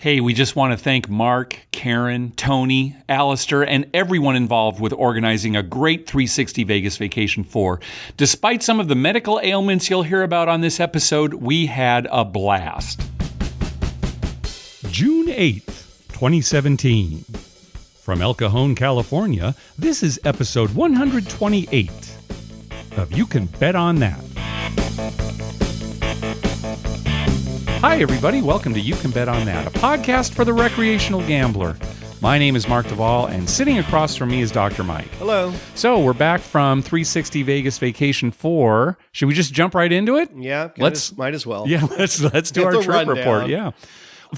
Hey, we just want to thank Mark, Karen, Tony, Alistair, and everyone involved with organizing a great 360 Vegas Vacation 4. Despite some of the medical ailments you'll hear about on this episode, we had a blast. June 8th, 2017. From El Cajon, California, this is episode 128 of You Can Bet on That. Hi, everybody. Welcome to You Can Bet on That, a podcast for the recreational gambler. My name is Mark Duvall, and sitting across from me is Dr. Mike. Hello. So we're back from 360 Vegas Vacation 4. Should we just jump right into it? Yeah, might as well. Yeah, let's do our trip report. Yeah.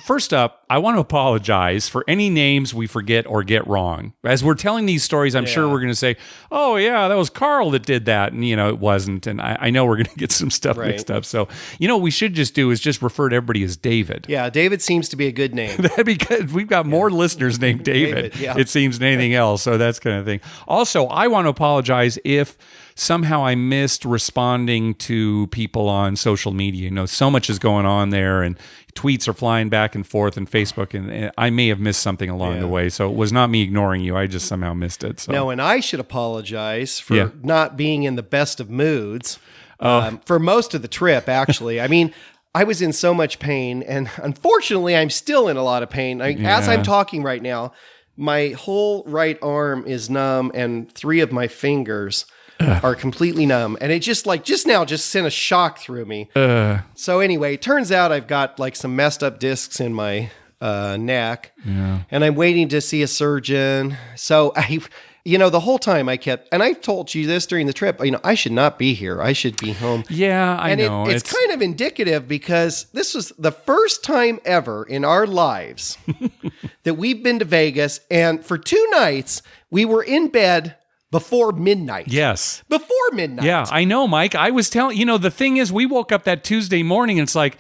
First up, I want to apologize for any names we forget or get wrong. As we're telling these stories, I'm sure we're going to say, oh, yeah, that was Carl that did that. And, it wasn't. And I know we're going to get some stuff mixed up. So, what we should just do is just refer to everybody as David. Yeah, David seems to be a good name. That'd be good. We've got more listeners named David, it seems, than anything else. So that's kind of thing. Also, I want to apologize if somehow I missed responding to people on social media. So much is going on there, and tweets are flying back and forth and Facebook, and I may have missed something along the way. So it was not me ignoring you. I just somehow missed it. So. No, and I should apologize for not being in the best of moods for most of the trip, actually. I mean, I was in so much pain, and unfortunately, I'm still in a lot of pain. As I'm talking right now, my whole right arm is numb, and 3 of my fingers are completely numb. And it just now sent a shock through me. So anyway, it turns out I've got some messed up discs in my neck, and I'm waiting to see a surgeon. So the whole time I kept, and I've told you this during the trip, I should not be here. I should be home. Yeah, I know. It's kind of indicative because this was the first time ever in our lives that we've been to Vegas. And for 2 nights, we were in bed before midnight. Yes. Before midnight. Yeah, I know, Mike. I was telling, the thing is, we woke up that Tuesday morning and it's like,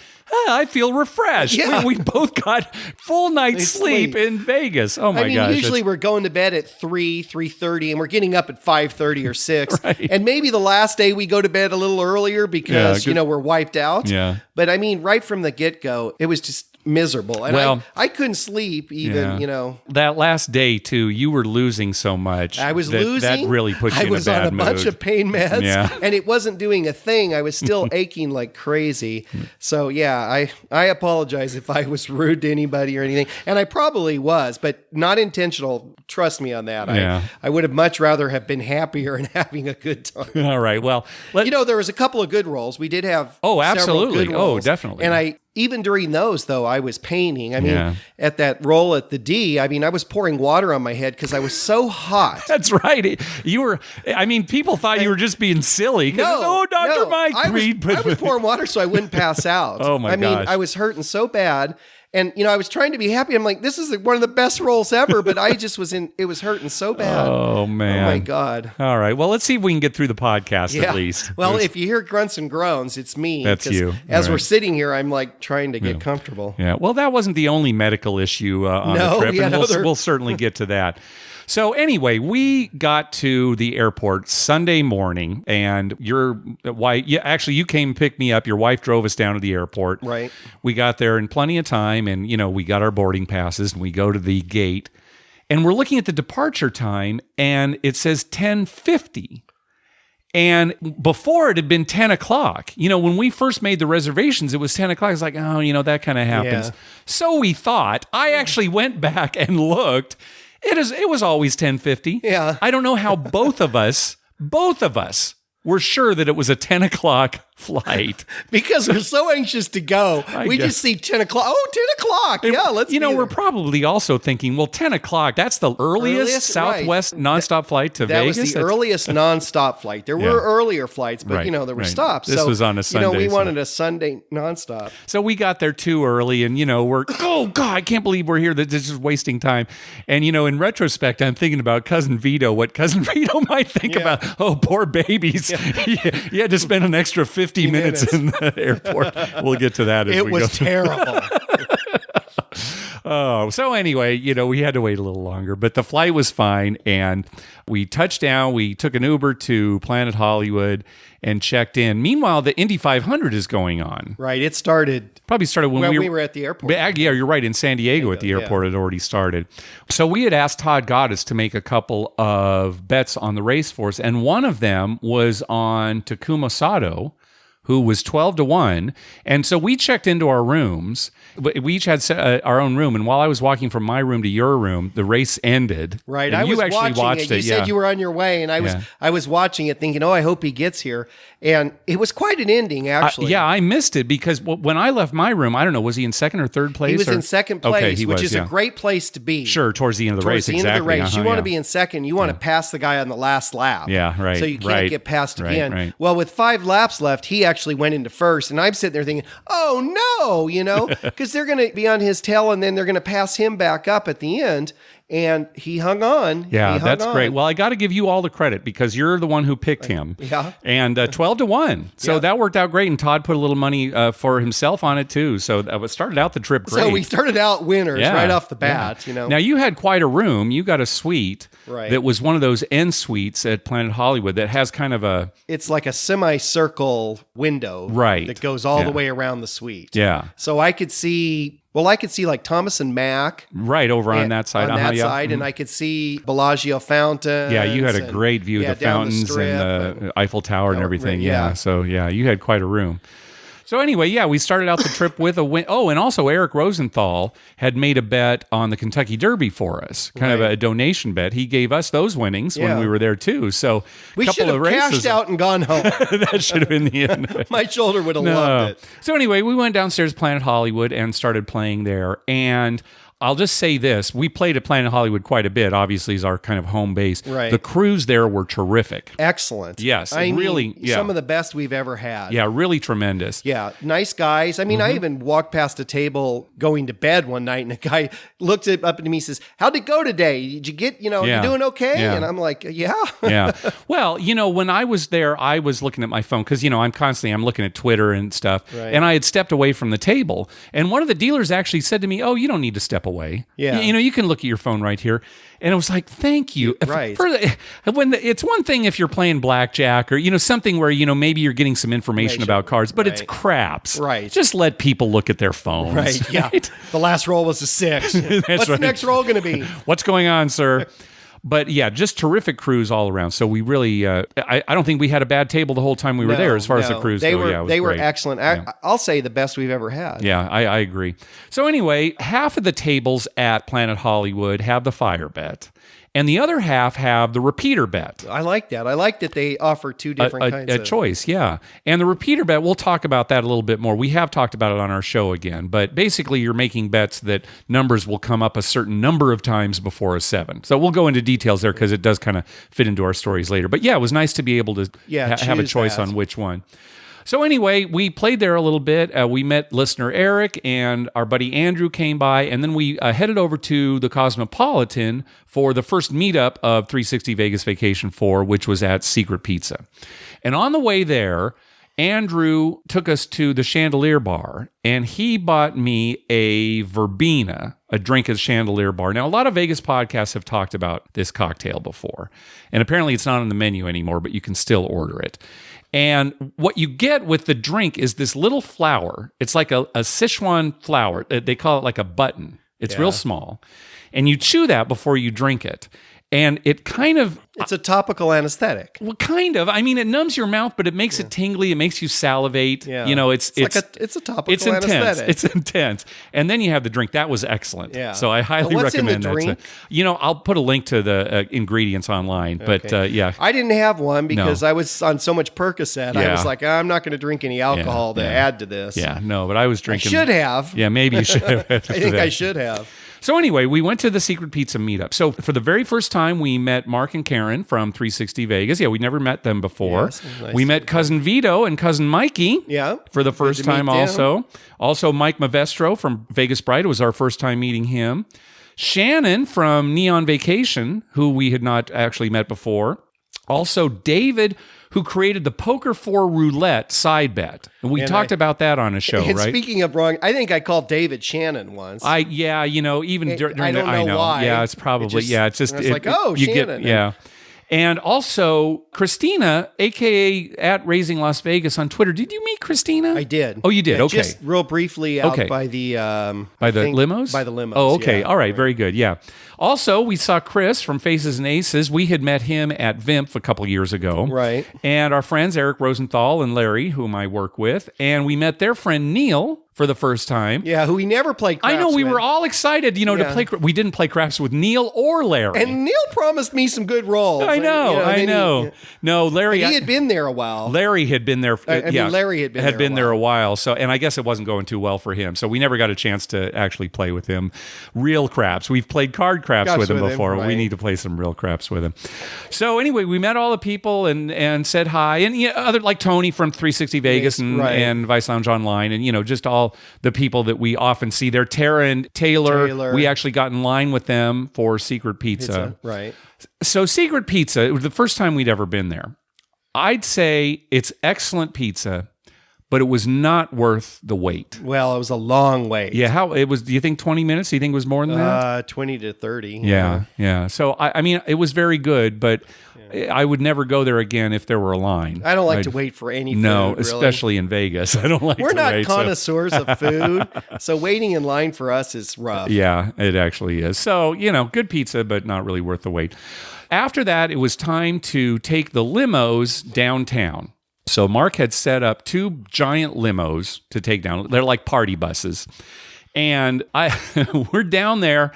I feel refreshed. Yeah. We both got full night's sleep in Vegas. Oh my gosh. Usually we're going to bed at 3:30, and we're getting up at 5:30 or 6. Right. And maybe the last day we go to bed a little earlier because, we're wiped out. Yeah. But right from the get-go, it was just miserable. And I couldn't sleep even, That last day, too, you were losing so much. I was losing. That really put you in a bad mood. I was on a bunch of pain meds, and it wasn't doing a thing. I was still aching like crazy. So, I apologize if I was rude to anybody or anything. And I probably was, but not intentional. Trust me on that. I would have much rather have been happier and having a good time. All right. Well, there was a couple of good rolls. We did have absolutely. Good rolls. Oh, definitely. And even during those, though, I was painting. At that roll at the D, I was pouring water on my head because I was so hot. That's right. You were, people thought you were just being silly. No, Dr. Mike. I was pouring water so I wouldn't pass out. Oh, my gosh. I was hurting so bad. And, I was trying to be happy. I'm like, this is one of the best rolls ever. But I just it was hurting so bad. Oh, man. Oh, my God. All right. Well, let's see if we can get through the podcast at least. Well, if you hear grunts and groans, it's me. That's you. As we're sitting here, I'm trying to get comfortable. Yeah. Well, that wasn't the only medical issue on the trip. And we'll certainly get to that. So anyway, we got to the airport Sunday morning, and your wife, you came and picked me up. Your wife drove us down to the airport. Right. We got there in plenty of time, and, we got our boarding passes, and we go to the gate, and we're looking at the departure time, and it says 10:50. And before it had been 10 o'clock. When we first made the reservations, it was 10 o'clock. It's like, that kind of happens. Yeah. So we thought. I actually went back and looked. It was always 10:50. Yeah. I don't know how both of us were sure that it was a 10 o'clock flight. Because we're so anxious to go. We just see 10 o'clock. Oh, 10 o'clock. Yeah, let's be we're probably also thinking, well, 10 o'clock, that's the earliest Southwest nonstop flight to Vegas. That was the earliest nonstop flight. There were earlier flights, but, there were stops. This was on a Sunday. We wanted a Sunday nonstop. So we got there too early, and, we're, oh, God, I can't believe we're here. This is wasting time. And, in retrospect, I'm thinking about Cousin Vito, what Cousin Vito might think about, oh, poor babies. You had to spend an extra 50 minutes in the airport. We'll get to that as we go. It was terrible. Oh, so anyway, we had to wait a little longer, but the flight was fine. And we touched down. We took an Uber to Planet Hollywood and checked in. Meanwhile, the Indy 500 is going on. Right. It started. Probably started when we were at the airport. Yeah, you're right. In San Diego at the airport, it had already started. So we had asked Todd Goddess to make a couple of bets on the race for us. And one of them was on Takuma Sato, who was 12-1. And so we checked into our rooms. We each had our own room. And while I was walking from my room to your room, the race ended. Right. And I was you actually watched it. You said you were on your way, and I was watching it thinking, I hope he gets here. And it was quite an ending, actually. I missed it because when I left my room, I don't know, was he in second or third place? He was in second place, which is a great place to be. Sure, towards the end of the race. Towards the end of the race. You want to be in second. You want to pass the guy on the last lap. Yeah, right. So you can't get passed again. Right. Well, with 5 laps left, he actually went into first. And I'm sitting there thinking, oh no, because they're going to be on his tail and then they're going to pass him back up at the end. And he hung on. Yeah, that's great. Well, I got to give you all the credit because you're the one who picked him. Yeah. And 12-1. So that worked out great. And Todd put a little money for himself on it too. So that started out the trip great. So we started out winners right off the bat. Now you had quite a room. You got a suite that was one of those end suites at Planet Hollywood that has kind of a... It's like a semicircle window that goes all the way around the suite. Yeah. So I could see... Well, I could see like Thomas and Mack. Right, over on that side. On that side, and I could see Bellagio fountains. Yeah, you had a great view of the fountains and the Eiffel Tower and everything. Yeah. So, you had quite a room. So anyway, we started out the trip with a win. Oh, and also Eric Rosenthal had made a bet on the Kentucky Derby for us, kind of a donation bet. He gave us those winnings when we were there too. So we should have cashed out and gone home. That should have been the end. My shoulder would have loved it. So anyway, we went downstairs to Planet Hollywood and started playing there. And I'll just say this. We played at Planet Hollywood quite a bit, obviously, is our kind of home base. Right. The crews there were terrific. Excellent. Yes. I mean, some of the best we've ever had. Yeah, really tremendous. Yeah, nice guys. I mean, I even walked past a table going to bed one night, and a guy looked up at me and says, "How'd it go today? Did you get, you doing okay?" Yeah. And I'm like, yeah. Yeah. Well, when I was there, I was looking at my phone because, I'm looking at Twitter and stuff. Right. And I had stepped away from the table. And one of the dealers actually said to me, "Oh, you don't need to step away. Yeah. You can look at your phone right here." And it was like, thank you. Right. It's one thing if you're playing blackjack or, something where, maybe you're getting some information about cards, but it's craps. Right. Just let people look at their phones. Right. Yeah. The last roll was a 6. What's the next roll going to be? What's going on, sir? But just terrific crews all around. So we really, I don't think we had a bad table the whole time we were there as far as the crews go. They were excellent. I'll say the best we've ever had. Yeah, I agree. So anyway, half of the tables at Planet Hollywood have the fire bet. And the other half have the repeater bet. I like that. I like that they offer two different kinds of choice, yeah. And the repeater bet, we'll talk about that a little bit more. We have talked about it on our show again. But basically, you're making bets that numbers will come up a certain number of times before a 7. So we'll go into details there because it does kind of fit into our stories later. But it was nice to be able to have a choice on which one. So anyway, we played there a little bit. We met listener Eric and our buddy Andrew came by, and then we headed over to the Cosmopolitan for the first meetup of 360 Vegas Vacation 4, which was at Secret Pizza. And on the way there, Andrew took us to the Chandelier Bar, and he bought me a verbena, a drink at Chandelier Bar. Now, a lot of Vegas podcasts have talked about this cocktail before, and apparently it's not on the menu anymore, but you can still order it. And what you get with the drink is this little flower. It's like a Sichuan flower. They call it like a button. It's real small. And you chew that before you drink it. And it kind of... It's a topical anesthetic. Well, kind of. I mean, it numbs your mouth, but it makes it tingly. It makes you salivate. Yeah. It's a topical intense. anesthetic. It's intense. And then you have the drink. That was excellent. Yeah. So I highly recommend that. Drink? I'll put a link to the ingredients online. But I didn't have one because I was on so much Percocet. I was like, I'm not going to drink any alcohol to add to this. Yeah, no, but I was drinking. I should have. Yeah, maybe you should have. I think I should have. So anyway, we went to the Secret Pizza meetup. So for the very first time, we met Mark and Karen from 360 Vegas. Yeah, we'd never met them before. Yes, nice we met Cousin Vito and Cousin Mikey. Yeah, for the first time also. Also, Mike Mavestro from Vegas Bright. It was our first time meeting him. Shannon from Neon Vacation, who we had not actually met before. Also, David, who created the Poker 4 Roulette side bet. And we talked about that on a show, and right? Speaking of wrong, I think I called David Shannon once. Even during I don't know why. Yeah, it's probably, it's just. It's like, oh, you Shannon. Yeah. And also, Christina, a.k.a. at Raising Las Vegas on Twitter. Did you meet Christina? I did. Oh, you did? Yeah, okay. Just real briefly out by the... limos? By the limos, Oh, okay. yeah. All right. Very good. Yeah. Also, we saw Chris from Faces and Aces. We had met him at VIMP a couple years ago. Right. And our friends, Eric Rosenthal and Larry, whom I work with. And we met their friend, Neil, for the first time. Yeah, who we never played craps I know, we with. were all excited, to play. We didn't play craps with Neil or Larry. And Neil promised me some good rolls. I know. No, Larry. He had been there a while. Larry had been there. Larry had been there a while. So, and I guess it wasn't going too well for him. So we never got a chance to actually play with him. Real craps. We've played card craps with him before. Right. We need to play some real craps with him. So anyway, we met all the people and said hi, and other like Tony from 360 Vegas and Vice Lounge Online, and just all the people that we often see there. Tara and Taylor. We actually got in line with them for Secret Pizza. Right. So Secret Pizza, it was the first time we'd ever been there. I'd say it's excellent pizza, but it was not worth the wait. Well, it was a long wait. Yeah, how it was? Do you think 20 minutes? Do you think it was more than that? 20 to 30. Yeah. So I mean, it was very good, but I would never go there again if there were a line. I don't like to wait for any food. No, really. Especially in Vegas. I don't like We're to not wait. connoisseurs of food, so waiting in line for us is rough. Yeah, it actually is. So, good pizza, but not really worth the wait. After that, it was time to take the limos downtown. So Mark had set up 2 giant limos to take down. They're like party buses. And we're down there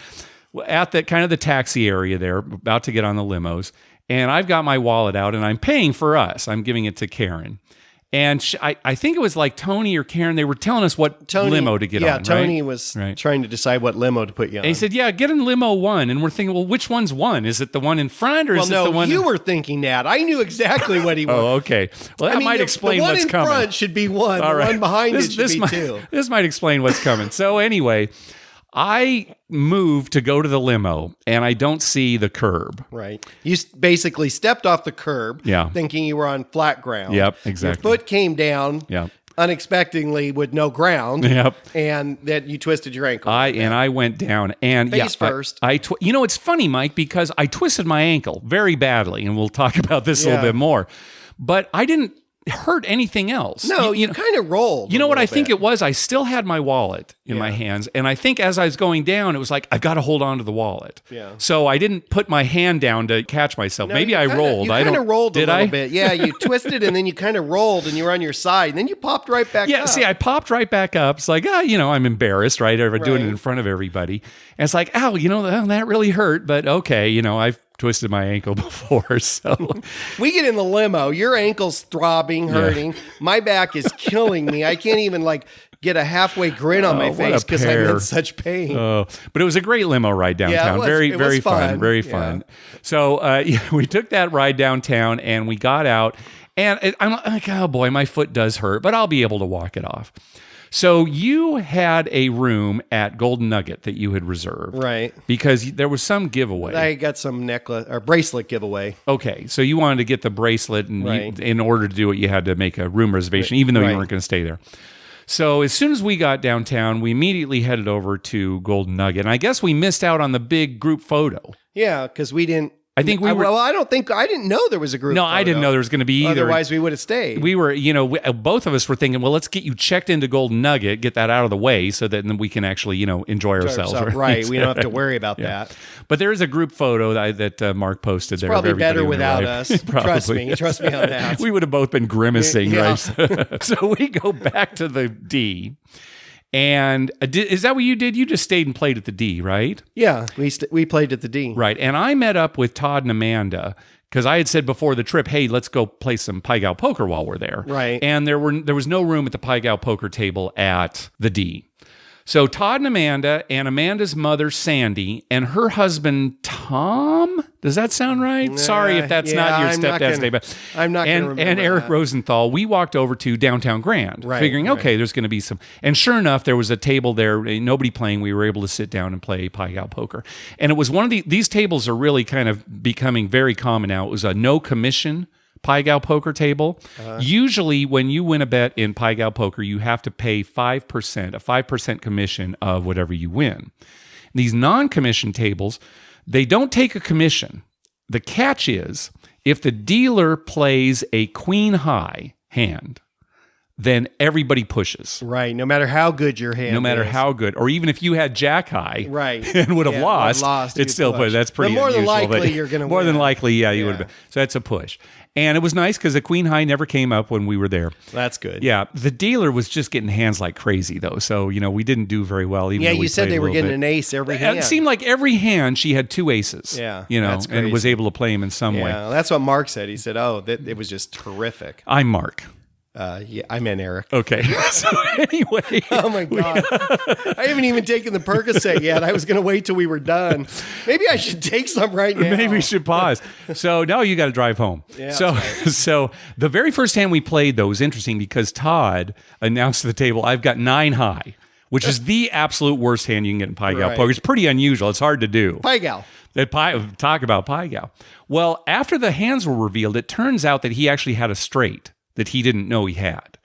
at the kind of the taxi area there, about to get on the limos. And I've got my wallet out and I'm paying for us. I'm giving it to Karen. And I think it was like Tony or Karen. They were telling us what limo to get on. Yeah, Tony was trying to decide what limo to put you on. And he said, yeah, get in limo 1. And we're thinking, well, which one's 1? Is it the one in front or is it the one? You were thinking that. I knew exactly what he wanted. Oh, okay. Well, that might explain what's coming. The one in front should be 1. All right. The one behind it should be 2. This might explain what's coming. So anyway, I moved to go to the limo, and I don't see the curb. Right. You basically stepped off the curb, thinking you were on flat ground. Yep, exactly. Your foot came down unexpectedly with no ground. Yep. And that you twisted your ankle. I went down. And face first. It's funny, Mike, because I twisted my ankle very badly, and we'll talk about this a little bit more. But I didn't hurt anything else. No, you kind of rolled. You know what I think it was? I still had my wallet in my hands. And I think as I was going down, it was like, I've got to hold on to the wallet. Yeah. So I didn't put my hand down to catch myself. Maybe I rolled. You kind of rolled a little bit. Yeah, you twisted and then you kind of rolled and you were on your side. And then you popped right back up. Yeah, see, I popped right back up. It's like, I'm embarrassed, right? Over doing it in front of everybody. And it's like, that really hurt. But okay, I've twisted my ankle before, so we get in the limo, your ankle's throbbing, hurting, my back is killing me. I can't even get a halfway grin on my face because I'm in such pain. But it was a great limo ride downtown. It was fun. Very fun. So we took that ride downtown and we got out, and I'm like, oh boy, my foot does hurt, but I'll be able to walk it off. So you had a room at Golden Nugget that you had reserved. Right. Because there was some giveaway. I got some necklace or bracelet giveaway. Okay. So you wanted to get the bracelet, and in order to do it, you had to make a room reservation, even though you weren't going to stay there. So as soon as we got downtown, we immediately headed over to Golden Nugget. And I guess we missed out on the big group photo. Yeah, because we didn't. I think we were. Well, I didn't know there was a group. No, photo. I didn't know there was going to be either. Otherwise, we would have stayed. We were, both of us were thinking, well, let's get you checked into Golden Nugget, get that out of the way, so that then we can actually, enjoy ourselves. Right. We don't have to worry about that. But there is a group photo that Mark posted there. Probably better without us. Trust me on that. We would have both been grimacing, right? So we go back to the D. And is that what you did? You just stayed and played at the D, right? Yeah, we played at the D. Right. And I met up with Todd and Amanda because I had said before the trip, hey, let's go play some Pai Gow poker while we're there. Right. And there was no room at the Pai Gow poker table at the D. So Todd and Amanda's mother, Sandy, and her husband, Tom. Does that sound right? Sorry if that's not your stepdad's name. But I'm not going to remember. And Eric Rosenthal, we walked over to Downtown Grand, figuring, okay, there's going to be some. And sure enough, there was a table there, nobody playing. We were able to sit down and play Pai Gow poker. And it was one of these tables are really kind of becoming very common now. It was a no commission Pai Gow poker table. Usually when you win a bet in Pai Gow poker, you have to pay 5%, a 5% commission of whatever you win. These non-commission tables, they don't take a commission. The catch is, if the dealer plays a queen high hand, then everybody pushes. Right. No matter how good your hand is. No matter how good. Or even if you had jack high right. and would have lost, it's still push. That's pretty more unusual. Than likely you're going to win. More than likely, you would have been. So that's a push. And it was nice because the queen high never came up when we were there. That's good. Yeah. The dealer was just getting hands like crazy, though. So, we didn't do very well. Even though you said they were getting an ace every hand. It seemed like every hand she had 2 aces. Yeah. That's crazy. And was able to play them in some way. Yeah. That's what Mark said. He said, it was just terrific. I'm Mark. I meant Eric. Okay. So anyway. Oh my God. I haven't even taken the Percocet yet. I was going to wait till we were done. Maybe I should take some right now. Maybe we should pause. So now you got to drive home. Yeah, so the very first hand we played, though, was interesting because Todd announced to the table, I've got 9 high, which is the absolute worst hand you can get in Pai Gow poker. It's pretty unusual. It's hard to do. Pai Gow. Talk about Pai Gow. Well, after the hands were revealed, it turns out that he actually had a straight that he didn't know he had.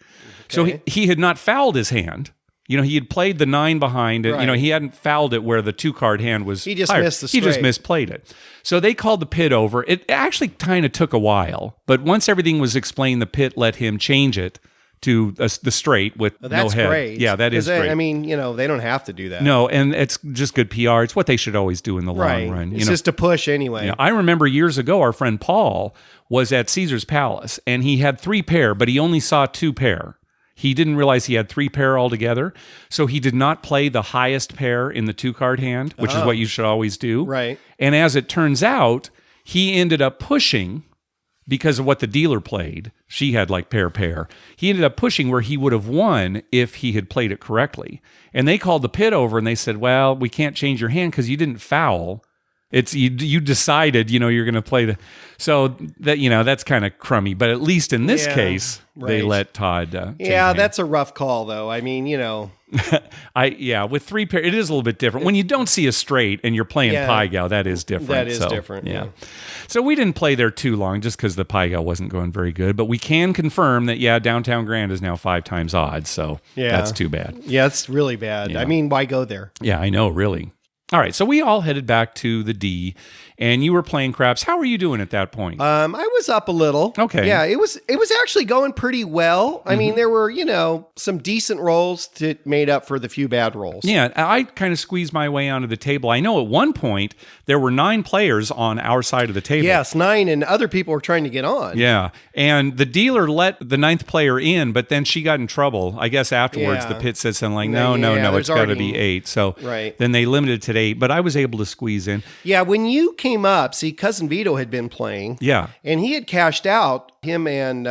Okay. So he had not fouled his hand. He had played the 9 behind it. Right. He hadn't fouled it where the 2-card hand was. He just higher. missed the straight. He just misplayed it. So they called the pit over. It actually kind of took a while, but once everything was explained, the pit let him change it to the straight with no head. That's great. Yeah, that is great. I mean, they don't have to do that. No, and it's just good PR. It's what they should always do in the long run. It's just a push anyway. I remember years ago, our friend Paul was at Caesar's Palace, and he had 3 pair, but he only saw 2 pair. He didn't realize he had 3 pair altogether, so he did not play the highest pair in the 2-card hand, which is what you should always do. Right. And as it turns out, he ended up pushing because of what the dealer played. She had like pair. He ended up pushing where he would have won if he had played it correctly. And they called the pit over and they said, well, we can't change your hand because you didn't foul. It's you decided, you're going to play the, so that, that's kind of crummy, but at least in this case, they let Todd. That's a rough call though. I mean, with 3 pair, it is a little bit different. When you don't see a straight and you're playing Pai Gow, that is different. That is different. Yeah. So we didn't play there too long just because the Pai Gow wasn't going very good, but we can confirm that, Downtown Grand is now 5 times odds. So that's too bad. Yeah, it's really bad. Yeah. I mean, why go there? Yeah, I know, really. All right, so we all headed back to the D, and you were playing craps. How were you doing at that point? I was up a little. Okay. Yeah, it was actually going pretty well. I mean, there were, some decent rolls that made up for the few bad rolls. Yeah, I kind of squeezed my way onto the table. I know at one point there were 9 players on our side of the table. Yes, 9, and other people were trying to get on. Yeah, and the dealer let the 9th player in, but then she got in trouble. I guess afterwards the pit said something like, no, it's got to be 8. So then they limited it to 8, but I was able to squeeze in. Yeah, when you came up, see, Cousin Vito had been playing. Yeah. And he had cashed out, him and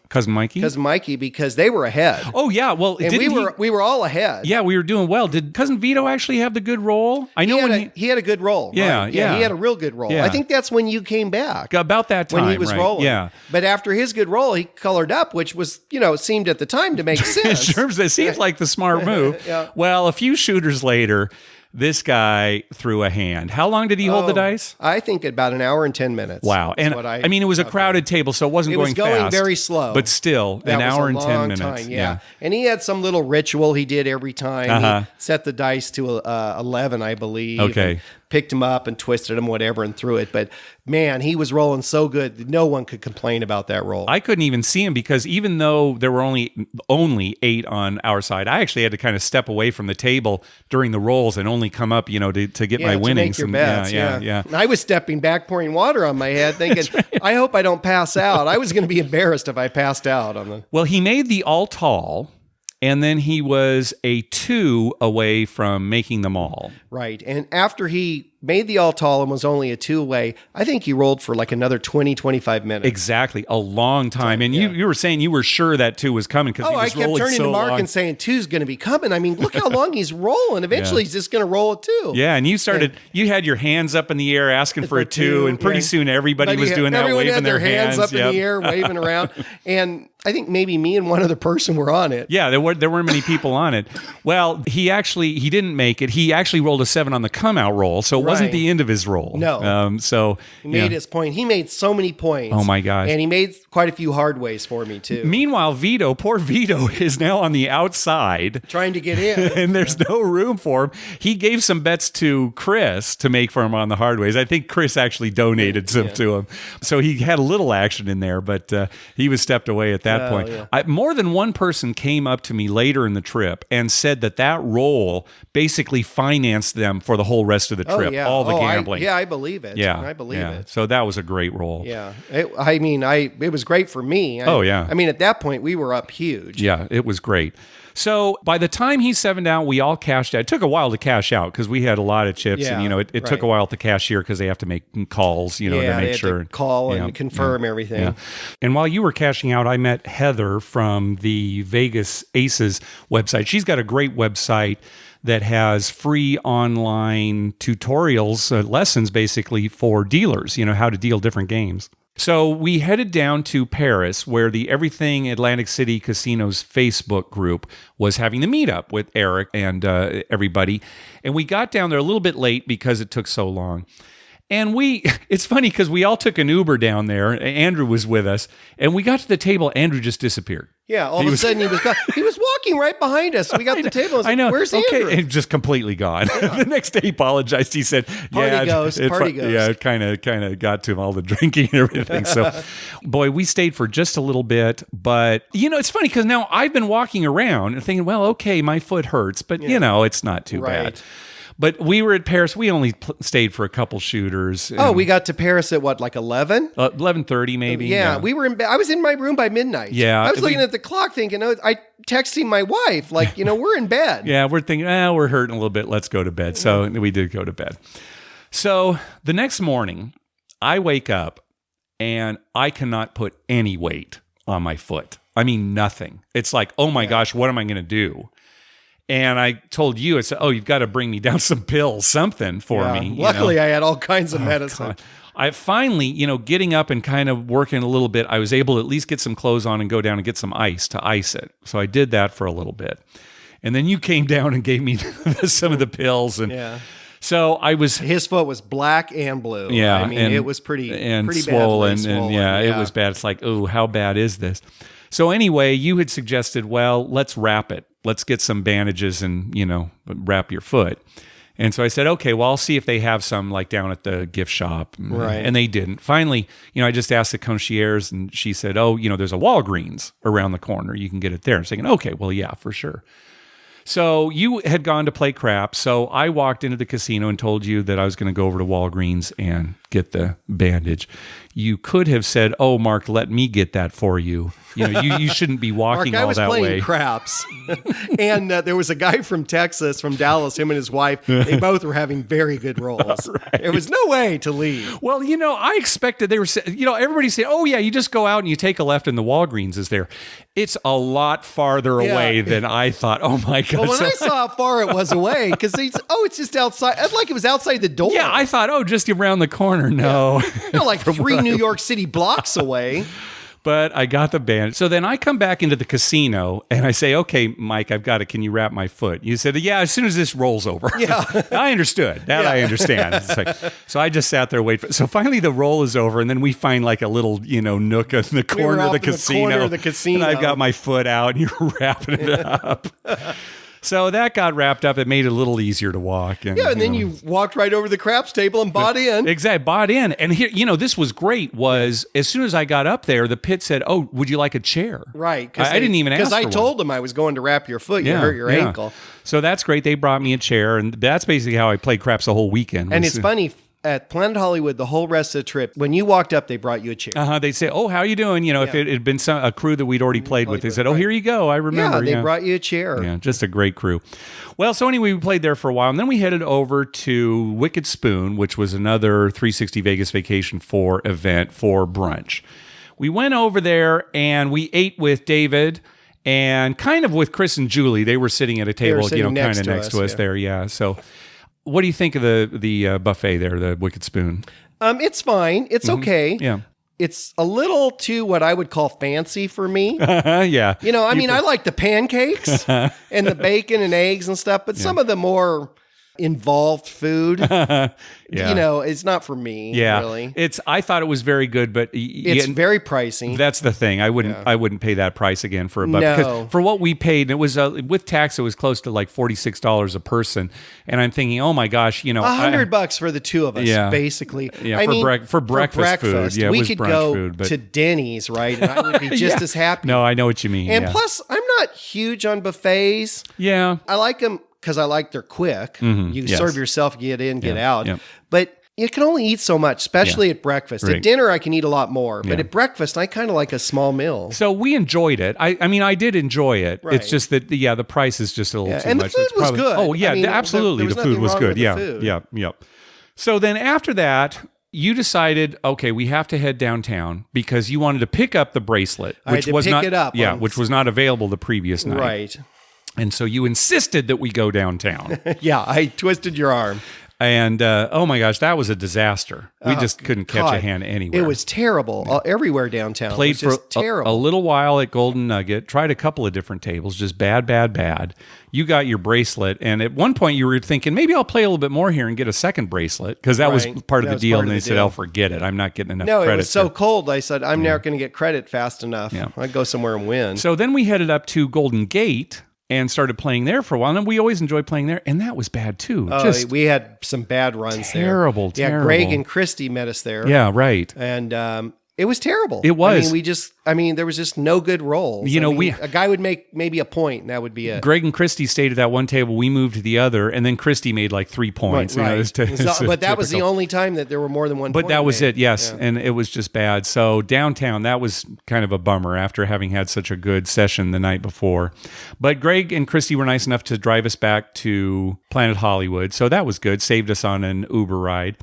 Cousin Mikey, because they were ahead. Oh yeah, well, and we were all ahead. Yeah, we were doing well. Did Cousin Vito actually have the good roll? I know he had a good roll. Yeah, right? He had a real good roll. Yeah. I think that's when you came back. About that time when he was rolling. Yeah, but after his good roll, he colored up, which was seemed at the time to make sense. It seems like the smart move. Yeah. Well, a few shooters later, this guy threw a hand. How long did he hold the dice? I think about an hour and 10 minutes. Wow. And I mean, it was a crowded table, so it wasn't going fast. It was going very slow. But still, an hour and 10 minutes. Time, yeah. And he had some little ritual he did every time. He set the dice to 11, I believe. Okay. Picked him up and twisted him, whatever, and threw it. But man, he was rolling so good that no one could complain about that roll. I couldn't even see him because even though there were only 8 on our side, I actually had to kind of step away from the table during the rolls and only come up, to get my winnings. To make your bets. Yeah. And I was stepping back, pouring water on my head, thinking, I hope I don't pass out. I was going to be embarrassed if I passed out on the. Well, he made the all tall. And then he was a 2 away from making them all. Right. And after he made the all tall and was only a 2 away, I think he rolled for like another 20, 25 minutes. Exactly. A long time. And you were saying you were sure that 2 was coming because he was rolling so long. I kept turning to Mark and saying 2's going to be coming. I mean, look how long he's rolling. Eventually he's just going to roll a 2. Yeah. And you had your hands up in the air asking for a 2. And pretty soon everybody was doing that, waving their hands up in the air, waving around. And I think maybe me and one other person were on it. Yeah, there weren't many people on it. Well, he didn't make it. He actually rolled a 7 on the come out roll, so it wasn't the end of his roll. No. So he made his point. He made so many points. Oh my gosh. And he made quite a few hard ways for me too. Meanwhile, poor Vito, is now on the outside trying to get in. and there's no room for him. He gave some bets to Chris to make for him on the hard ways. I think Chris actually donated some to him. So he had a little action in there, but he was stepped away at that point. Yeah. More than one person came up to me later in the trip and said that roll basically financed them for the whole rest of the trip, all the gambling. I believe it. Yeah, I believe it. So that was a great roll. Yeah. It was great for me. I mean, at that point, we were up huge. Yeah, it was great. So by the time he 7'd out, we all cashed out. It took a while to cash out because we had a lot of chips, and it took a while to cashier because they have to make calls, to make sure. To call and confirm everything. Yeah. And while you were cashing out, I met Heather from the Vegas Aces website. She's got a great website that has free online tutorials, lessons basically for dealers, how to deal different games. So we headed down to Paris, where the Everything Atlantic City Casinos Facebook group was having the meetup with Eric and everybody. And we got down there a little bit late because it took so long. And it's funny because we all took an Uber down there. Andrew was with us. And we got to the table. Andrew just disappeared. Yeah, all of a sudden he was gone. He was walking right behind us. We got to the table. I know. Where's Andrew? Okay, and just completely gone. The next day he apologized. He said, party goes. Yeah, it kind of got to him, all the drinking and everything. So, boy, we stayed for just a little bit. But, it's funny because now I've been walking around and thinking, well, okay, my foot hurts. But, it's not too bad. But we were at Paris. We only stayed for a couple shooters. We got to Paris at what, like 11? 11:30 maybe. Yeah, we were I was in my room by midnight. Yeah. I was looking at the clock thinking, I texting my wife, like, we're in bed. Yeah, we're thinking, we're hurting a little bit. Let's go to bed. So we did go to bed. So the next morning, I wake up and I cannot put any weight on my foot. I mean, nothing. It's like, oh my gosh, what am I going to do? And I told you, I said, you've got to bring me down some pills, something for me. Luckily, I had all kinds of medicine. God. I finally, getting up and kind of working a little bit, I was able to at least get some clothes on and go down and get some ice to ice it. So I did that for a little bit. And then you came down and gave me some of the pills. And so I was... His foot was black and blue. Yeah. I mean, it was pretty swollen. Badly swollen. And it was bad. It's like, how bad is this? So anyway, you had suggested, well, let's wrap it. Let's get some bandages and, wrap your foot. And so I said, okay, well, I'll see if they have some like down at the gift shop. Right. And they didn't. Finally, I just asked the concierge and she said, there's a Walgreens around the corner. You can get it there. I'm saying, okay, well, yeah, for sure. So you had gone to play craps. So I walked into the casino and told you that I was going to go over to Walgreens and get the bandage. You could have said, Mark, let me get that for you. You shouldn't be walking Mark, all that way. I was playing craps. And there was a guy from Texas, from Dallas, him and his wife. They both were having very good rolls. Right. There was no way to leave. Well, I expected they were, everybody said, you just go out and you take a left and the Walgreens is there. It's a lot farther away than I thought. Oh my God. Well, when I saw how far it was away, because it's just outside. It's like it was outside the door. Yeah, I thought, just around the corner. No. Like 3 New York City blocks away. But I got the bandage. So then I come back into the casino and I say, okay, Mike, I've got it. Can you wrap my foot? You said, yeah, as soon as this rolls over. Yeah. I understood. I understand. It's like, so I just sat there waiting. So finally the roll is over and then we find like a little, nook in the corner of the casino. And I've got my foot out and you're wrapping it up. So that got wrapped up. It made it a little easier to walk. And then you walked right over to the craps table and bought in. Exactly, bought in. And here, this was great, was as soon as I got up there, the pit said, would you like a chair? Right. I didn't even ask for one. Because I told them I was going to wrap your foot. You hurt your ankle. So that's great. They brought me a chair. And that's basically how I played craps the whole weekend. And it's funny. At Planet Hollywood, the whole rest of the trip, when you walked up, they brought you a chair. They'd say, how you doing? If it had been a crew that we'd already played with, they said, here you go. I remember. Yeah, they brought you a chair. Yeah, just a great crew. Well, so anyway, we played there for a while, and then we headed over to Wicked Spoon, which was another 360 Vegas Vacation 4 event for brunch. We went over there, and we ate with David and kind of with Chris and Julie. They were sitting at a table, kind of next to us there. Yeah, so... What do you think of the buffet there, the Wicked Spoon? It's fine. It's okay. Yeah. It's a little too what I would call fancy for me. Yeah. I like the pancakes and the bacon and eggs and stuff, but some of the more involved food. Yeah. You know, it's not for me. Yeah, really. I thought it was very good, but It's very pricey. that's the thing. I wouldn't pay that price again for a buck. No. Because for what we paid, it was with tax, it was close to like $46 a person. And I'm thinking, oh my gosh, you know, $100 for the two of us, Yeah. basically. Yeah, I for mean, for breakfast food. Yeah, it we was could brunch go food, but to Denny's, right? And I would be just Yeah. as happy. No, I know what you mean. And yeah. plus, I'm not huge on buffets. yeah. I like them because I like they're quick. You yes. serve yourself, get in, get out. yeah. But you can only eat so much, especially at breakfast. Right. At dinner, I can eat a lot more. But at breakfast, I kind of like a small meal. So we enjoyed it. I mean, I did enjoy it. Right. It's just that, the price is just a little Yeah, too and the much. food It's was good. Oh, yeah, I mean, absolutely. there was The food nothing was wrong good. with the Yeah, food. yeah. So then after that, you decided, okay, we have to head downtown because you wanted to pick up the bracelet, I had which to was pick not it up yeah, on- which was not available the previous night. Right. And so you insisted that we go downtown. Yeah, I twisted your arm. And oh my gosh, that was a disaster. We just couldn't catch a God, hand anywhere. It was terrible. Everywhere downtown. Played it was just for terrible. a little while at Golden Nugget, tried a couple of different tables, just bad. You got your bracelet, and at one point you were thinking, maybe I'll play a little bit more here and get a second bracelet, because that was Right. part of That the was deal. part And of they the said, deal. oh, forget it. I'm not getting enough No, credit. it was so to-" cold. I said, I'm never going to get credit fast enough. Yeah. I'd go somewhere and win. So then we headed up to Golden Gate and started playing there for a while. And we always enjoyed playing there, and that was bad too. Just we had some bad runs terrible, there. Yeah, terrible. Greg and Christy met us there. yeah, right. And it was terrible. It was. I mean, there was just no good rolls. You know, I mean, a guy would make maybe a point, and that would be it. Greg and Christy stayed at that one table. We moved to the other, and then Christy made like 3 points. You know, Right. it's But that was the typical. only time that there were more than one But point that was made. it, yes. Yeah. And it was just bad. So downtown, that was kind of a bummer after having had such a good session the night before. But Greg and Christy were nice enough to drive us back to Planet Hollywood. So that was good. Saved us on an Uber ride.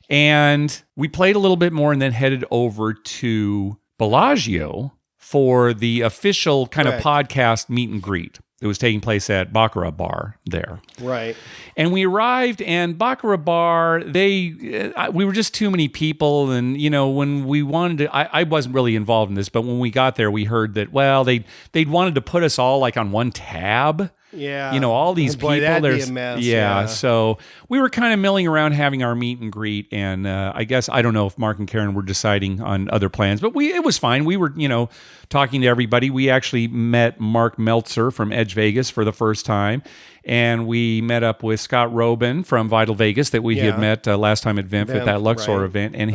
And we played a little bit more and then headed over to Bellagio for the official kind of podcast meet and greet. It was taking place at Baccarat Bar there. Right. And we arrived, and Baccarat Bar, we were just too many people. And, you know, when we wanted to, I wasn't really involved in this, but when we got there, we heard that, well, they'd wanted to put us all like on one tab. Yeah. You know, all these Boy, people. that'd be There's a mess, yeah. yeah. So we were kind of milling around having our meet and greet, and I guess I don't know if Mark and Karen were deciding on other plans, but it was fine. We were, you know, talking to everybody. We actually met Mark Meltzer from Edge Vegas for the first time, and we met up with Scott Robin from Vital Vegas that we had met last time at VIMF at that Luxor right. event, and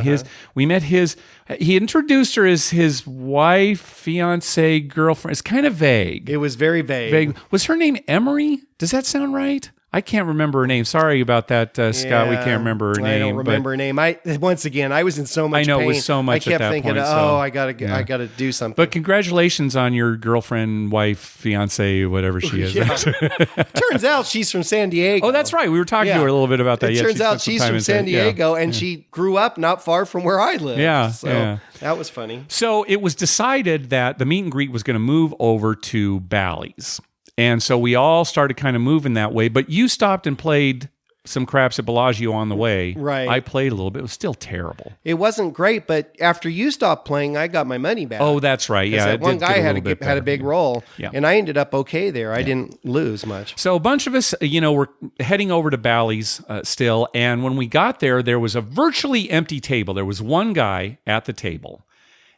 he introduced her as his wife, fiance, girlfriend. It's kind of vague. It was very vague. Was her name Emery? Does that sound right? I can't remember her name. Sorry about that, Scott. We Yeah, can't remember her name. I don't remember her name. Once again, I was in so much I know, pain. it was so much I kept at that thinking, point, so, I gotta do something. But congratulations on your girlfriend, wife, fiance, whatever she is. Turns out she's from San Diego. Oh, that's right. We were talking to her a little bit about that. It Yeah, turns she out spent some she's time from in San yeah. Diego, and she grew up not far from where I live. Yeah, So yeah. that was funny. So it was decided that the meet and greet was going to move over to Bally's. And so we all started kind of moving that way. But you stopped and played some craps at Bellagio on the way. Right. I played a little bit. It was still terrible. It wasn't great, but after you stopped playing, I got my money back. Oh, that's right. Yeah. That it one did get guy a had little bit had a better. big role, Yeah. and I ended up okay there. I didn't lose much. So a bunch of us, you know, were heading over to Bally's still. And when we got there was a virtually empty table. There was one guy at the table.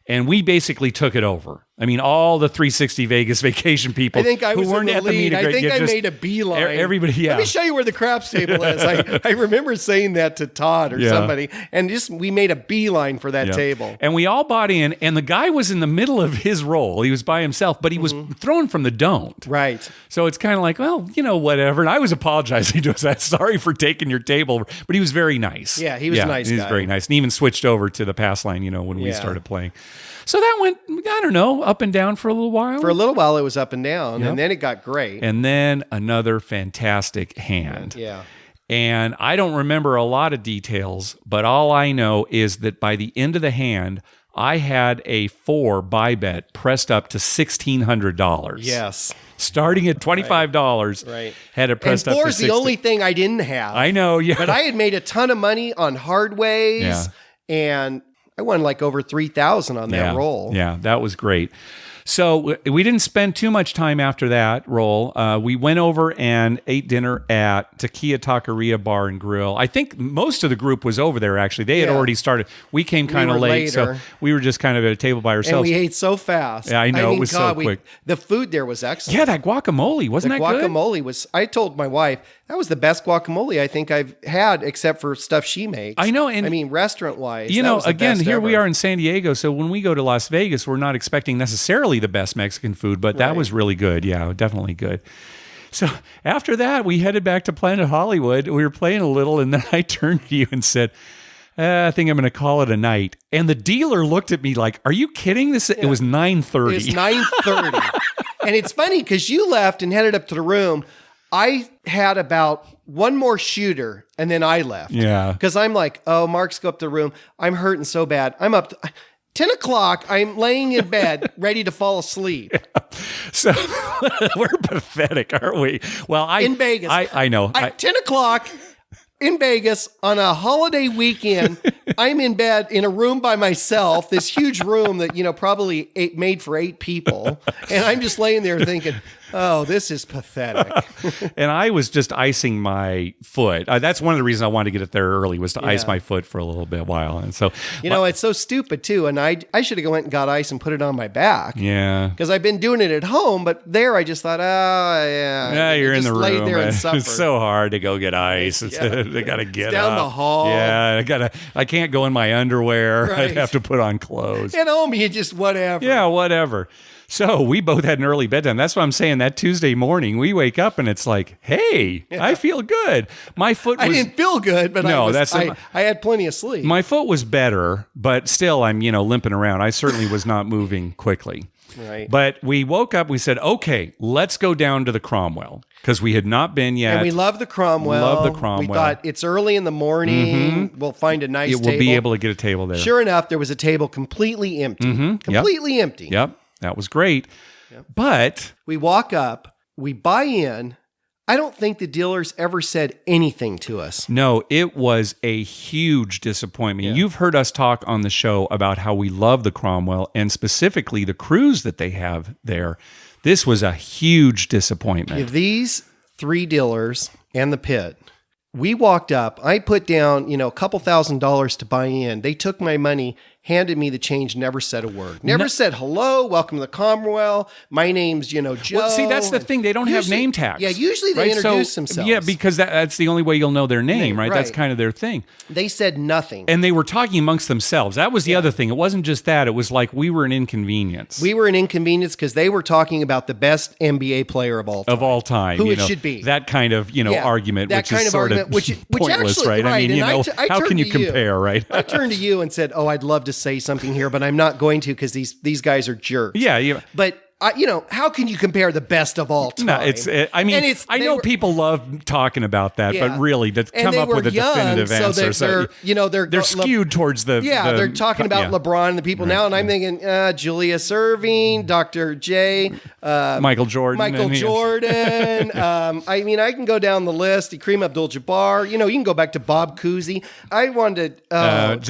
And we basically took it over. I mean, all the 360 Vegas vacation people I think I who was weren't in the at the lead. meet and I greet, think I just- made a beeline. Everybody, yeah. Let me show you where the craps table is. I remember saying that to Todd or Yeah. somebody, and we made a beeline for that Yeah. table. And we all bought in, and the guy was in the middle of his role. He was by himself, but he was thrown from the don't. Right. So it's kind of like, well, you know, whatever. And I was apologizing to us. Sorry for taking your table, but he was very nice. Yeah, he was a nice He was guy. very nice, and even switched over to the pass line, you know, when we Yeah. started playing. So that went, I don't know, up and down for a little while. For a little while, it was up and down, Yep. and then it got great. And then another fantastic hand. Yeah. And I don't remember a lot of details, but all I know is that by the end of the hand, I had a 4 buy bet pressed up to $1,600. Yes. Starting at $25. Right. Had it And pressed up to 4 is the only thing I didn't have. I know, yeah. But I had made a ton of money on hard ways, Yeah. and I won like over 3,000 on that roll. Yeah, that was great. So we didn't spend too much time after that roll. We went over and ate dinner at Takia Taqueria Bar and Grill. I think most of the group was over there, actually. They had already started. We came kind of were late, later. so we were just kind of at a table by And ourselves. we ate so fast. Yeah, I know, it was so quick. The food there was excellent. Yeah, that guacamole. Wasn't The that good? guacamole was, I told my wife, that was the best guacamole I think I've had, except for stuff she makes. I know, and I mean, restaurant-wise. You that know, was the again, best here we ever. are in San Diego. So when we go to Las Vegas, we're not expecting necessarily the best Mexican food, but that was really good. Yeah, definitely good. So after that, we headed back to Planet Hollywood. We were playing a little, and then I turned to you and said, I think I'm going to call it a night. And the dealer looked at me like, are you kidding? It was 9:30. It's 9:30. And it's funny because you left and headed up to the room. I had about one more shooter and then I left. Yeah. Because I'm like, oh, Mark's go up to the room. I'm hurting so bad. I'm up to 10 o'clock. I'm laying in bed ready to fall asleep. So we're pathetic, aren't we? Well, In Vegas. I know. At 10 o'clock in Vegas on a holiday weekend, I'm in bed in a room by myself, this huge room that, probably made for 8 people. And I'm just laying there thinking, oh, this is pathetic. And I was just icing my foot. That's one of the reasons I wanted to get it there early, was to ice my foot for a little bit while. And so, It's so stupid too. And I should have went and got ice and put it on my back. yeah. Because I've been doing it at home, but there I just thought, Yeah, you're in just the laid room. there and It's suffered. so hard to go get ice. I gotta get down up. the hall. Yeah, I can't go in my underwear. Right. I'd have to put on clothes. At home, you just whatever. Yeah, whatever. So we both had an early bedtime. That's what I'm saying. That Tuesday morning, we wake up and it's like, hey, I feel good. My foot was. I didn't feel good, but No, I had plenty of sleep. My foot was better, but still, I'm limping around. I certainly was not moving quickly. Right. But we woke up. We said, okay, let's go down to the Cromwell, because we had not been yet. And we love the Cromwell. Love the Cromwell. We thought it's early in the morning. We'll find a nice table. We'll be able to get a table there. Sure enough, there was a table completely empty. Completely empty. Yep, that was great. But We walk up, we buy in. I don't think the dealers ever said anything to us. no, it was a huge disappointment. You've heard us talk on the show about how we love the Cromwell, and specifically the cruise that they have there. This was a huge disappointment. If these 3 dealers and the pit, we walked up, I put down, a couple $1,000s to buy in. They took my money, handed me the change, never said a word. Never said, hello, welcome to the Cromwell. My name's, Joe. Well, see, that's the thing. They don't have name tags. Yeah, usually they introduce themselves. Yeah, because that's the only way you'll know their name, right? That's right. kind of their thing. They said nothing. And they were talking amongst themselves. That was the other thing. It wasn't just that. It was like we were an inconvenience. We were an inconvenience because they were talking about the best NBA player of all time. Of all time. Who it should be. That kind of, argument, that which kind is of sort argument, of which pointless, actually, right? I mean, and I how turned can you to compare, right? I turned to you and said, I'd love to say something here, but I'm not going to because these guys are jerks. Yeah. But how can you compare the best of all time? No, I know people love talking about that, Yeah. but really to And come they up were with a young, definitive answer. they're skewed towards the. they're talking about LeBron and the people now, and I'm thinking Julius Erving, Dr. J, Michael Jordan. Michael Jordan. I can go down the list. Kareem Abdul-Jabbar. You can go back to Bob Cousy. I wanted, but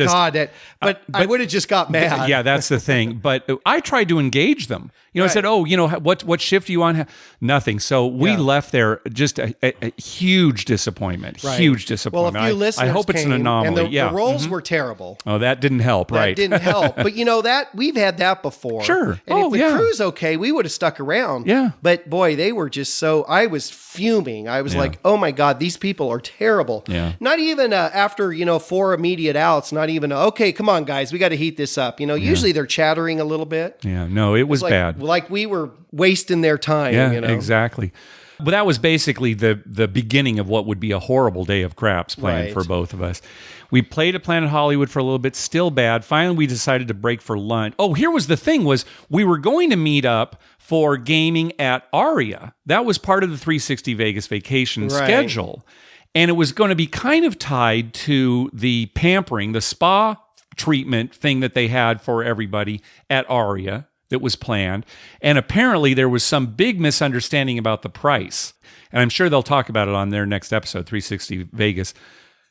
I would have just got mad. Yeah, that's the thing. But I tried to engage them. I said, what shift do you want? Nothing. So we left there just a huge disappointment. Right. Huge disappointment. Well, a few listeners I hope it's an came, anomaly. And the rolls were terrible. Oh, that didn't help, right? That didn't help. But that we've had that before. Sure. And if the crew's okay, we would have stuck around. Yeah. But boy, they were just so. I was fuming. I was like, oh my God, these people are terrible. Yeah. Not even after 4 immediate outs. Not even okay. Come on, guys, we got to heat this up. Usually they're chattering a little bit. Yeah. No, it was bad. Like we were wasting their time. Yeah, exactly. But that was basically the beginning of what would be a horrible day of craps planned for both of us. We played at Planet Hollywood for a little bit, still bad. Finally, we decided to break for lunch. Oh, here was the thing was we were going to meet up for gaming at Aria. That was part of the 360 Vegas vacation schedule. And it was going to be kind of tied to the pampering, the spa treatment thing that they had for everybody at Aria that was planned. And apparently there was some big misunderstanding about the price. And I'm sure they'll talk about it on their next episode, 360 Vegas.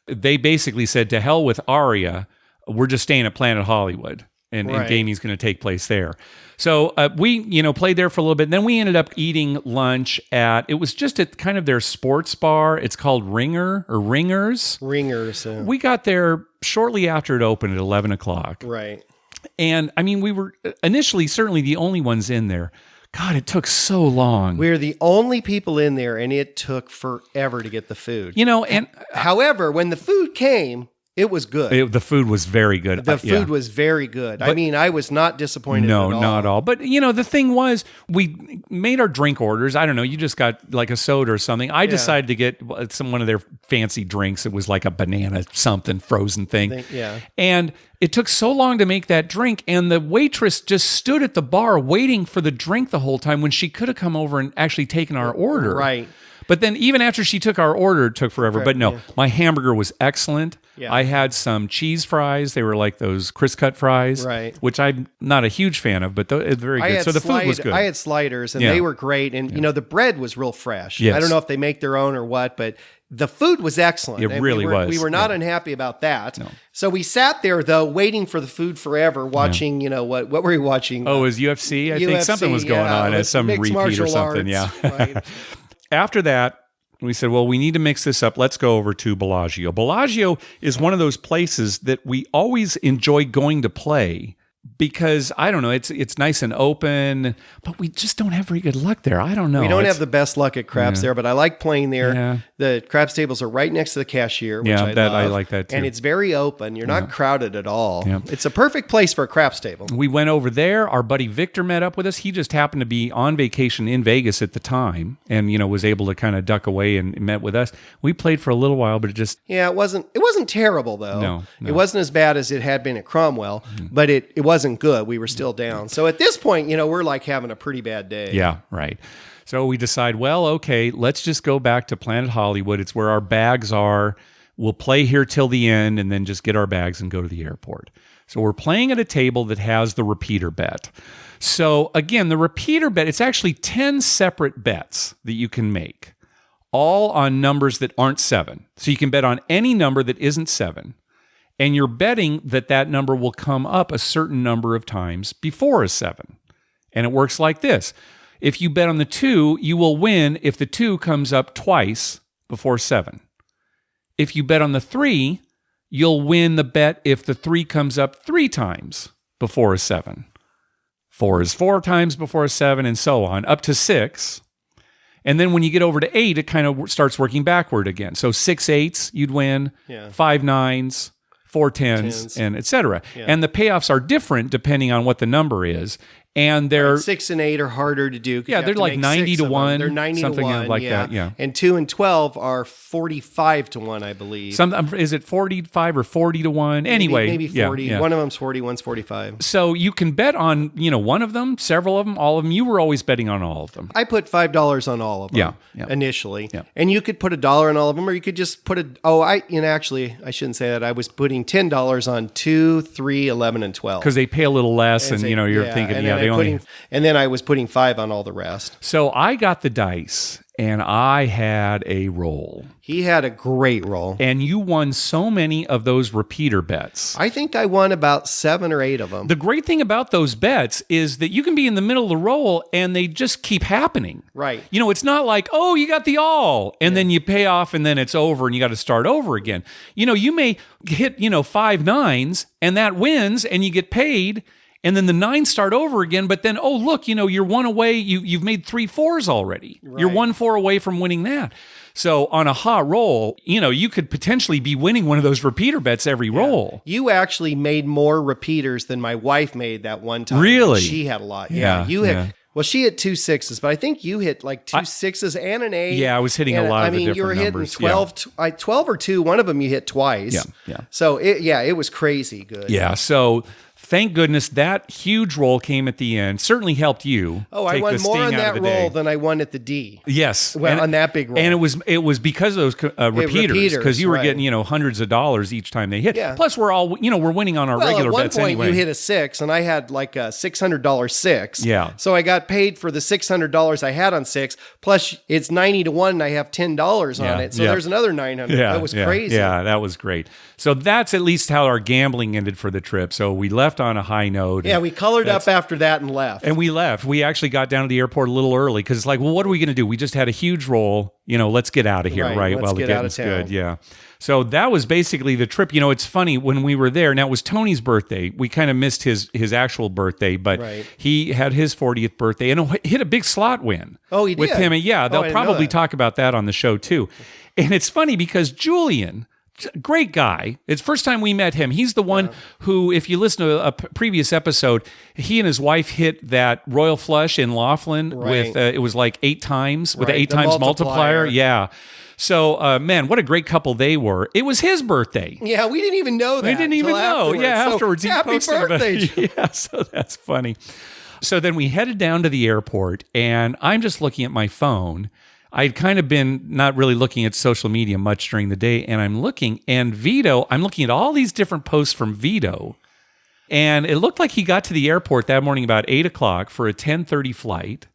They basically said, to hell with Aria, we're just staying at Planet Hollywood. and Right. gaming's going to take place there. So we, played there for a little bit. And then we ended up eating lunch it was just at kind of their sports bar. It's called Ringers. Ringers. We got there shortly after it opened at 11 o'clock. Right. And I mean, we were initially certainly the only ones in there. God, it took so long. We're the only people in there, and it took forever to get the food. And However, when the food came, it was good. the food was very good. The food was very good. I mean, I was not disappointed No, at all. not at all. But, the thing was, we made our drink orders. I don't know. You just got like a soda or something. I decided to get one of their fancy drinks. It was like a banana something frozen thing. Yeah. And it took so long to make that drink. And the waitress just stood at the bar waiting for the drink the whole time when she could have come over and actually taken our order. Right. But then even after she took our order, it took forever. But no, my hamburger was excellent. Yeah. I had some cheese fries. They were like those crisp cut fries, Right. which I'm not a huge fan of, but it's very good. So the food was good. I had sliders, and Yeah. they were great. And, the bread was real fresh. Yes. I don't know if they make their own or what, but the food was excellent. It And really was. We were not unhappy about that. So we sat there, though, waiting for the food forever, watching, what were we watching? Oh, it was UFC? I think something was going on it as was some mixed repeat or martial something. arts, Yeah. right. After that, we said, well, we need to mix this up. Let's go over to Bellagio. Bellagio is one of those places that we always enjoy going to play because, I don't know, it's nice and open, but we just don't have very good luck there. I don't know. We don't have the best luck at craps there, but I like playing there. Yeah. The craps tables are right next to the cashier, which Yeah, I I love. like that too. And it's very open. You're not crowded at all. Yeah. It's a perfect place for a craps table. We went over there. Our buddy Victor met up with us. He just happened to be on vacation in Vegas at the time and, was able to kind of duck away and met with us. We played for a little while, but it just... Yeah, it wasn't terrible though. No. It wasn't as bad as it had been at Cromwell, but it wasn't good. We were still down. So at this point, we're like having a pretty bad day. Yeah, right. So we decide, well, okay, let's just go back to Planet Hollywood. It's where our bags are. We'll play here till the end and then just get our bags and go to the airport. So we're playing at a table that has the repeater bet. So again, the repeater bet, it's actually 10 separate bets that you can make, all on numbers that aren't 7. So you can bet on any number that isn't 7. And you're betting that number will come up a certain number of times before a 7. And it works like this. If you bet on the 2, you will win if the 2 comes up twice before 7. If you bet on the 3, you'll win the bet if the 3 comes up 3 times before a 7. 4 is 4 times before a 7, and so on, up to 6. And then when you get over to 8, it kind of starts working backward again. So 6 8s, you'd win, 5 9s, 4 10s, and et cetera. Yeah. And the payoffs are different depending on what the number is. And they're 6 and 8 are harder to do. Yeah, they're like 90 to 1. They're 90 something to 1, like that. Yeah. And 2 and 12 are 45 to 1, I believe. Is it 45 or 40 to 1? Anyway, maybe 40. Yeah. One of them's 40, one's 45. So you can bet on one of them, several of them, all of them. You were always betting on all of them. I put $5 on all of them. Initially. Yeah. And you could put $1 on all of them, or you could just put actually, I shouldn't say that. I was putting $10 on 2, 3, 11, and 12. Because they pay a little less, and you're thinking, they only. And then I was putting 5 on all the rest. So I got the dice, and I had a roll. He had a great roll. And you won so many of those repeater bets. I think I won about 7 or 8 of them. The great thing about those bets is that you can be in the middle of the roll and they just keep happening. Right. It's not like, oh, you got the all, and then you pay off and then it's over and you got to start over again. You may hit, 5 9s and that wins and you get paid. And then the 9s start over again, but then, oh, look, you're 1 away. You've made 3 4s already. Right. You're 1 4 away from winning that. So on a hot roll, you could potentially be winning one of those repeater bets every roll. You actually made more repeaters than my wife made that one time. Really? She had a lot. Yeah. You had. Well, she hit 2 6s, but I think you hit like 2 6s and an 8. Yeah, I was hitting a lot of the different numbers. You were hitting 12 or 2. One of them you hit twice. Yeah. So it was crazy good. Yeah. So thank goodness that huge roll came at the end. Certainly helped you. Oh, I won more on that roll than I won at the D. Yes. Well, on that big roll. And it was because of those repeaters, because you were getting, hundreds of dollars each time they hit. Yeah. Plus we're all, we're winning on our regular bets anyway. At one point you hit a 6 and I had like a $600 6. Yeah. So I got paid for the $600 I had on 6, plus it's 90 to 1 and I have $10 on it. So there's another 900. That was crazy. Yeah, that was great. So that's at least how our gambling ended for the trip. So we left left on a high note. Yeah, we colored up after that and left. And we left. We actually got down to the airport a little early because it's like, well, what are we going to do? We just had a huge roll. Let's get out of here, right? Let's While get the out of getting's town. good. Yeah. So that was basically the trip. It's funny when we were there. Now, it was Tony's birthday. We kind of missed his actual birthday, but he had his 40th birthday and hit a big slot win. Oh, he did? With him. Yeah, I they'll didn't know probably that. talk about that on the show too. And it's funny because Julian, great guy. It's first time we met him. He's the one who, if you listen to a previous episode, he and his wife hit that Royal Flush in Laughlin with, it was like 8 times, with the 8 times multiplier. Yeah. So, man, what a great couple they were. It was his birthday. Yeah, we didn't even know that. We didn't even know. Afterwards. Yeah, So, afterwards he happy posted about birthday. it. Yeah, so that's funny. So then we headed down to the airport, and I'm just looking at my phone. I'd kind of been not really looking at social media much during the day, and I'm looking at all these different posts from Vito, and it looked like he got to the airport that morning about 8 o'clock for a 10:30 flight.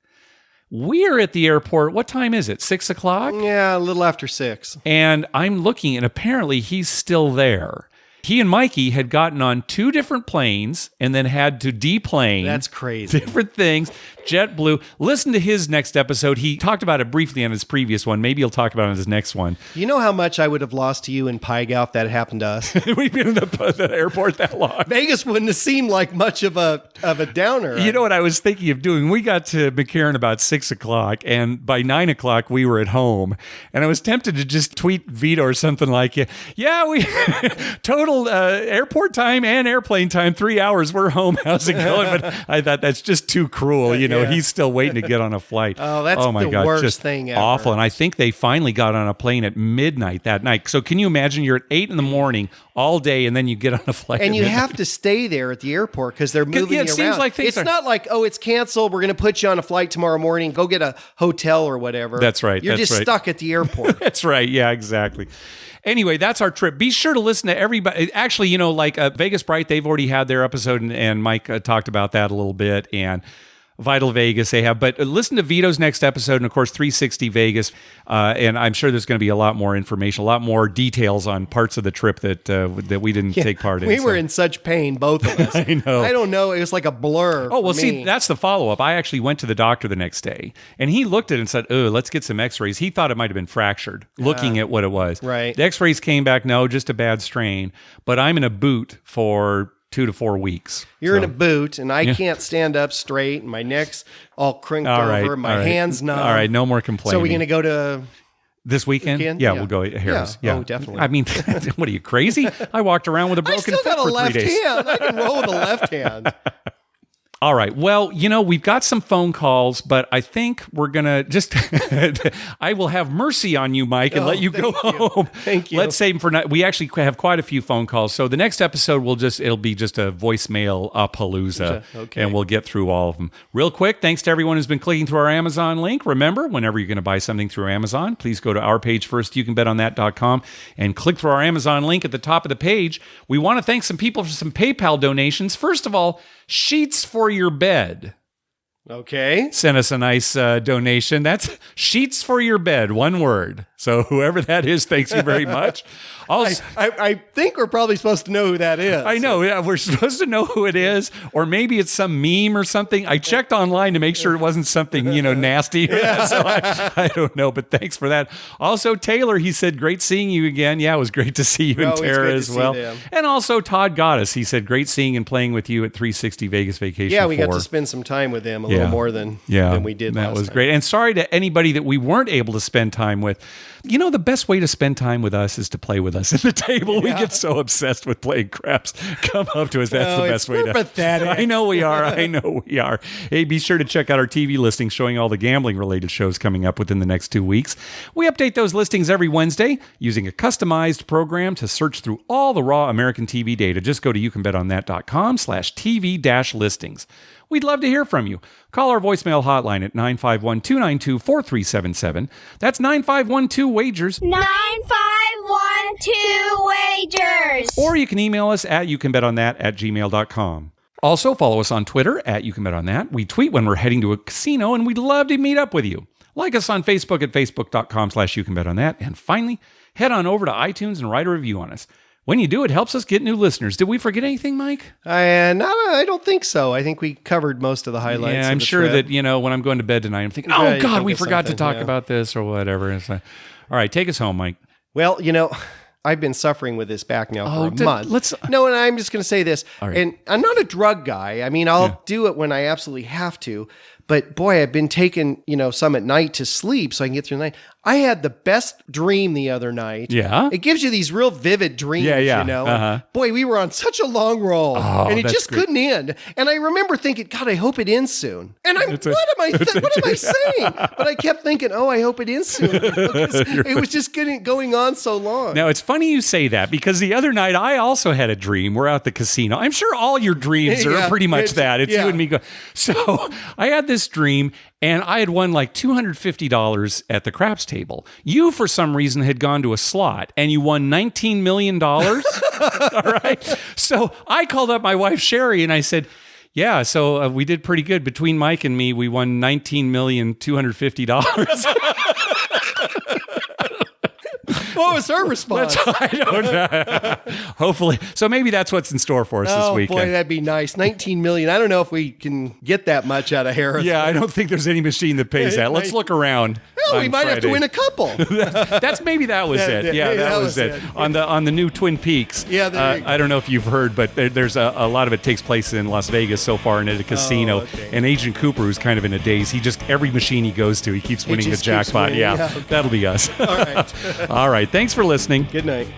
We're at the airport. What time is it? 6 o'clock? Yeah, a little after 6. And I'm looking, and apparently he's still there. He and Mikey had gotten on 2 different planes and then had to deplane. That's crazy. Different things. JetBlue. Listen to his next episode. He talked about it briefly on his previous one. Maybe he'll talk about it on his next one. You know how much I would have lost to you in Pygow if that happened to us? We've been in the airport that long. Vegas wouldn't have seemed like much of a downer. You know what I was thinking of doing? We got to McCarran about 6 o'clock, and by 9 o'clock, we were at home. And I was tempted to just tweet Vito or something like, yeah, we total airport time and airplane time, 3 hours. We're home. How's it going? But I thought that's just too cruel. He's still waiting to get on a flight. Oh, that's the worst just thing ever. awful. And I think they finally got on a plane at midnight that night. So can you imagine you're at 8 in the morning all day, and then you get on a flight And at you midnight? have to stay there at the airport because they're moving you it around. seems like things it's are- not like, oh, it's canceled. We're going to put you on a flight tomorrow morning. Go get a hotel or whatever. That's right. You're That's just right. stuck at the airport. That's right. Yeah, exactly. Anyway, that's our trip. Be sure to listen to everybody. Actually, Vegas Bright, they've already had their episode, and Mike talked about that a little bit. And Vital Vegas they have. But listen to Vito's next episode, and of course 360 Vegas, and I'm sure there's going to be a lot more information, a lot more details on parts of the trip that we didn't take part in. We were in such pain, both of us. I know. I don't know. It was like a blur. Oh, well, for see, me. that's the follow-up. I actually went to the doctor the next day, and he looked at it and said, oh, let's get some x-rays. He thought it might have been fractured, looking at what it was. Right. The x-rays came back, no, just a bad strain, but I'm in a boot for 2 to 4 weeks. You're in a boot, and I can't stand up straight, and my neck's all crinked over, my hands numb. All right, no more complaining. So we're going to go to... This weekend? Weekend? Yeah, Yeah. we'll go at Harris. Yeah. Yeah. Oh, definitely. I mean, what are you, crazy? I walked around with a I broken still foot got a for 3 left days. hand. I can roll with a left hand. All right. Well, we've got some phone calls, but I think we're going to just, I will have mercy on you, Mike, and let you go home. Thank you. Let's save them for night. We actually have quite a few phone calls. So the next episode, it'll be just a voicemail palooza, Okay. and we'll get through all of them. Real quick, thanks to everyone who's been clicking through our Amazon link. Remember, whenever you're going to buy something through Amazon, please go to our page first, youcanbetonthat.com, and click through our Amazon link at the top of the page. We want to thank some people for some PayPal donations. First of all, Sheets for Your Bed Okay. sent us a nice donation. That's Sheets for Your Bed, one word. So whoever that is, thanks you very much. Also, I think we're probably supposed to know who that is. I know, yeah, we're supposed to know who it is, or maybe it's some meme or something. I checked online to make sure it wasn't something, nasty. So I don't know, but thanks for that. Also, Taylor, he said, great seeing you again. Yeah, it was great to see you and Always Tara great to as see well. them. And also Todd Goddess, he said, great seeing and playing with you at 360 Vegas Vacation. Yeah, we got 4. to spend some time with them a little more than we did that last was time. great. And sorry to anybody that we weren't able to spend time with. The best way to spend time with us is to play with us at the table. We get so obsessed with playing craps. Come up to us. That's the best way to. Pathetic. I know we are. Hey, be sure to check out our TV listings showing all the gambling related shows coming up within the next 2 weeks. We update those listings every Wednesday using a customized program to search through all the raw American TV data. Just go to youcanbetonthat.com/TV-listings. We'd love to hear from you. Call our voicemail hotline at 951-292-4377. That's 9512-WAGERS. 9512 wagers. Or you can email us at youcanbetonThat@gmail.com. Also, follow us on Twitter at YouCanBetOnThat. We tweet when we're heading to a casino, and we'd love to meet up with you. Like us on Facebook at facebook.com/YouCanBetOnThat. And finally, head on over to iTunes and write a review on us. When you do, it helps us get new listeners. Did we forget anything, Mike? I don't think so. I think we covered most of the highlights. Yeah, I'm sure trip. that, when I'm going to bed tonight, I'm thinking, Yeah, oh, you God, think we of forgot to something, talk yeah. about this or whatever. It's like, all right, take us home, Mike. Well, I've been suffering with this back now for a month. And I'm just going to say this. right. And I'm not a drug guy. I mean, I'll do it when I absolutely have to. But boy, I've been taking, some at night to sleep so I can get through the night. I had the best dream the other night. Yeah? It gives you these real vivid dreams, Yeah. Uh-huh. Boy, we were on such a long roll and it that's just great. couldn't end. And I remember thinking, God, I hope it ends soon. And what am I saying? But I kept thinking, I hope it ends soon. Because it was just going on so long. Now, it's funny you say that because the other night I also had a dream. We're at the casino. I'm sure all your dreams are pretty much that. It's you and me. So I had this dream and I had won like $250 at the craps table. You, for some reason, had gone to a slot and you won $19 million. All right. So I called up my wife, Sherry, and I said, yeah, so we did pretty good. Between Mike and me, we won $19,250,000. What was her response? I don't know. Hopefully. So maybe that's what's in store for us this weekend. Boy, that'd be nice. 19 million. I don't know if we can get that much out of Harris. Yeah, I don't think there's any machine that pays that. Let's look around. Well, we might have to win a couple. That was it. Yeah, that was it. On the new Twin Peaks. Yeah, there you go. I don't know if you've heard, but there's a lot of it takes place in Las Vegas so far and at a casino. okay. And Agent Cooper, who's kind of in a daze, every machine he goes to, he keeps winning the just keeps jackpot. winning. Yeah, Yeah, okay. that'll be us. All right. All right. Thanks for listening. Good night.